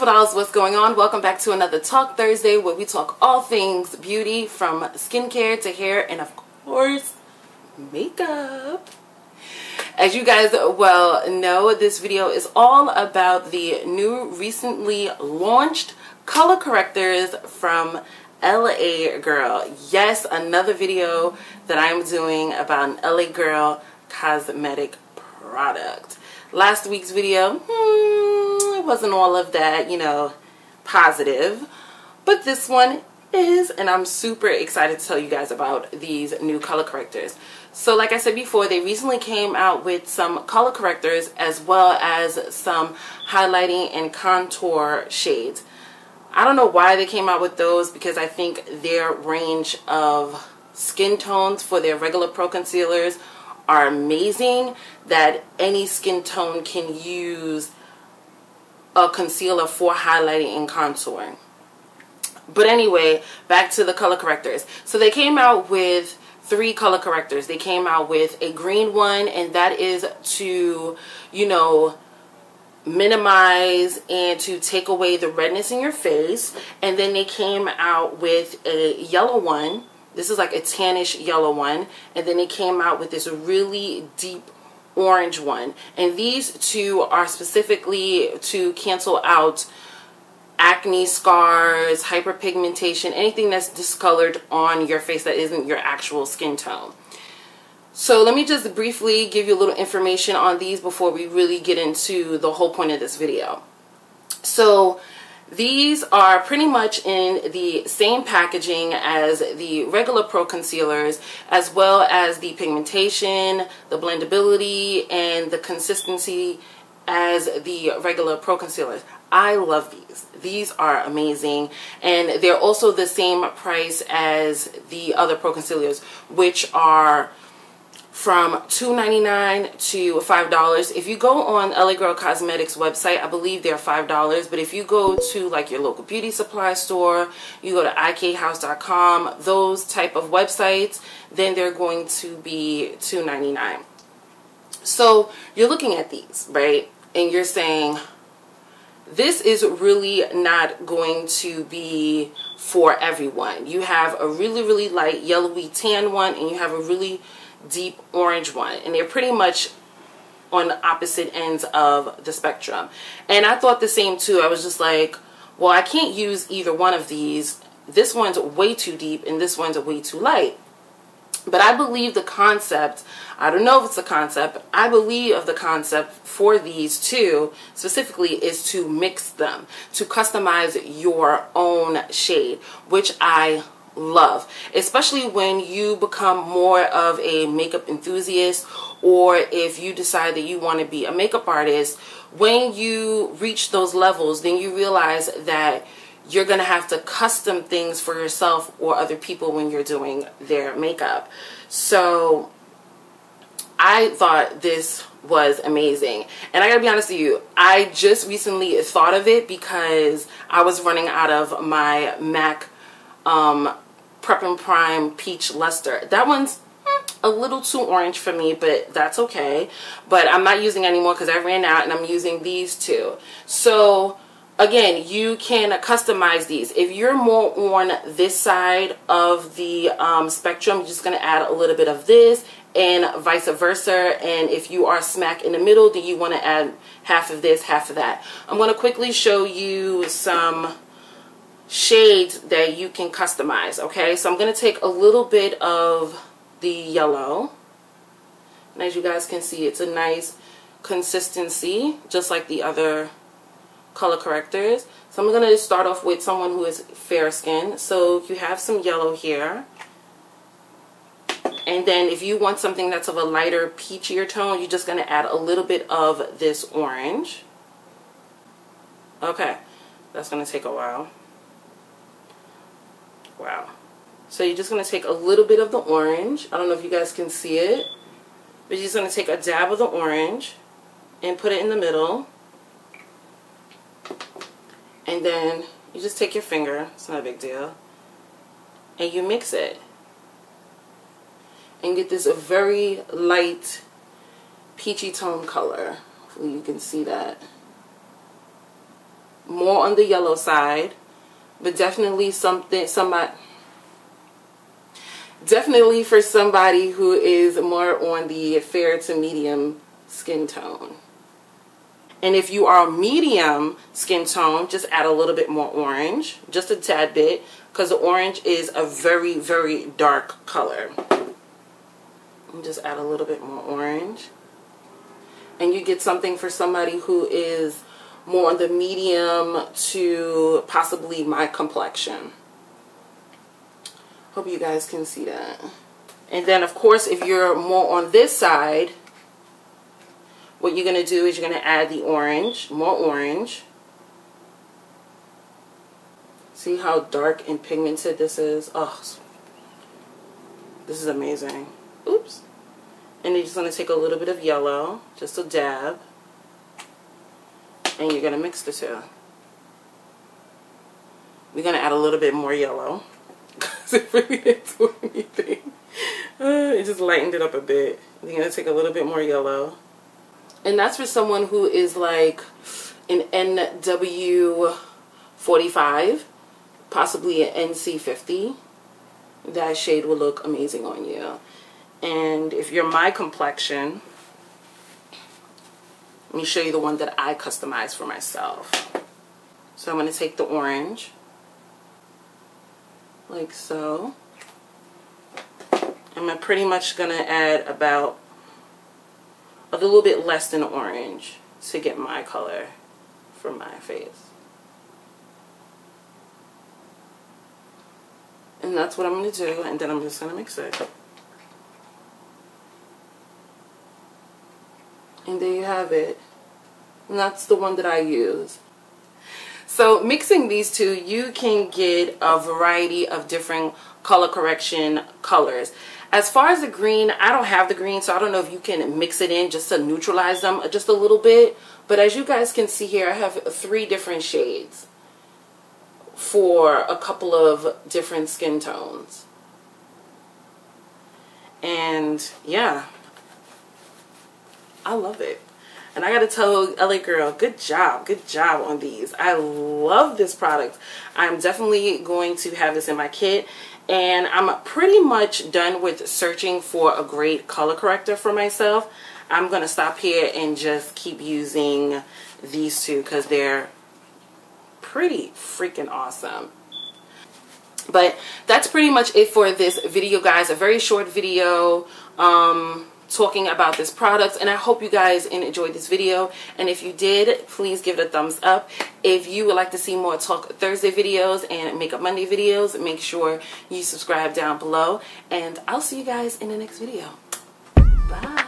beautiful dolls, what's going on? Welcome back to another Talk Thursday where we talk all things beauty, from skincare to hair and of course makeup. As you guys well know, this video is all about the new recently launched color correctors from LA Girl. Yes, another video that I'm doing about an LA Girl cosmetic product. Last week's video, it wasn't all of that, you know, positive. But this one is, and I'm super excited to tell you guys about these new color correctors. So like I said before, they recently came out with some color correctors as well as some highlighting and contour shades. I don't know why they came out with those, because I think their range of skin tones for their regular pro concealers are amazing, that any skin tone can use a concealer for highlighting and contouring. But anyway, back to the color correctors. So they came out with 3 color correctors. They came out with a green one, and that is to, you know, minimize and to take away the redness in your face. And then they came out with a yellow one. This is like a tannish yellow one. And then they came out with this really deep orange one. And these two are specifically to cancel out acne, scars, hyperpigmentation, anything that's discolored on your face that isn't your actual skin tone. So let me just briefly give you a little information on these before we really get into the whole point of this video. So these are pretty much in the same packaging as the regular pro concealers, as well as the pigmentation, the blendability, and the consistency as the regular pro concealers. I love these. These are amazing, and they're also the same price as the other pro concealers, which are from $2.99 to $5. If you go on LA Girl Cosmetics website, I believe they're $5. But if you go to like your local beauty supply store, you go to IKATE.com, those type of websites, then they're going to be $2.99. So you're looking at these, right? And you're saying, this is really not going to be for everyone. You have a really light yellowy tan one, and you have a really deep orange one, and they're pretty much on the opposite ends of the spectrum. And I thought the same too. I was just like, well, I can't use either one of these. This one's way too deep and this one's way too light. But I believe the concept, I don't know if it's a concept, but I believe of the concept for these two specifically is to mix them, to customize your own shade, which I love, especially when you become more of a makeup enthusiast, or if you decide that you want to be a makeup artist. When you reach those levels, then you realize that you're going to have to custom things for yourself or other people when you're doing their makeup. So I thought this was amazing, and I gotta be honest with you, I just recently thought of it because I was running out of my MAC Prep and Prime Peach Luster. That one's a little too orange for me, but that's okay. But I'm not using it anymore because I ran out, and I'm using these two. So again, you can customize these. If you're more on this side of the spectrum, you're just going to add a little bit of this, and vice versa. And if you are smack in the middle, then you want to add half of this, half of that. I'm going to quickly show you some shades that you can customize. Okay, so I'm going to take a little bit of the yellow, and as you guys can see, it's a nice consistency just like the other color correctors. So I'm going to start off with someone who is fair skin. So you have some yellow here, and then if you want something that's of a lighter peachier tone, you're just going to add a little bit of this orange. Okay, that's going to take a while. Wow. So you're just going to take a little bit of the orange. I don't know if you guys can see it, but you're just going to take a dab of the orange and put it in the middle. And then you just take your finger, it's not a big deal, and you mix it. And get this very light peachy tone color. Hopefully you can see that. more on the yellow side, but definitely definitely for somebody who is more on the fair to medium skin tone. And if you are medium skin tone, just add a little bit more orange, just a tad bit, because the orange is a very, very dark color. And just add a little bit more orange. And you get something for somebody who is more on the medium to possibly my complexion. Hope you guys can see that. And then, of course, if you're more on this side, what you're going to do is you're going to add the orange, more orange. See how dark and pigmented this is? Oh, this is amazing. Oops. And you're just going to take a little bit of yellow, just a dab. And you're going to mix the two. We're going to add a little bit more yellow. Because it really didn't do anything. It just lightened it up a bit. You're going to take a little bit more yellow. And that's for someone who is like an NW45, possibly an NC50. That shade will look amazing on you. And if you're my complexion, let me show you the one that I customized for myself. So I'm going to take the orange, like so. I'm pretty much going to add about a little bit less than orange to get my color for my face. And that's what I'm going to do, and then I'm just going to mix it. And there you have it. And that's the one that I use. So mixing these two, you can get a variety of different color correction colors. As far as the green, I don't have the green, so I don't know if you can mix it in just to neutralize them just a little bit. But as you guys can see here, I have 3 different shades for a couple of different skin tones. And yeah, I love it. And I gotta tell LA girl, good job on these. I love this product. I'm definitely going to have this in my kit. And I'm pretty much done with searching for a great color corrector for myself. I'm gonna stop here and just keep using these two because they're pretty freaking awesome. But that's pretty much it for this video, guys. A very short video talking about this product, and I hope you guys enjoyed this video. And if you did, please give it a thumbs up. If you would like to see more Talk Thursday videos and Makeup Monday videos, make sure you subscribe down below, and I'll see you guys in the next video. Bye.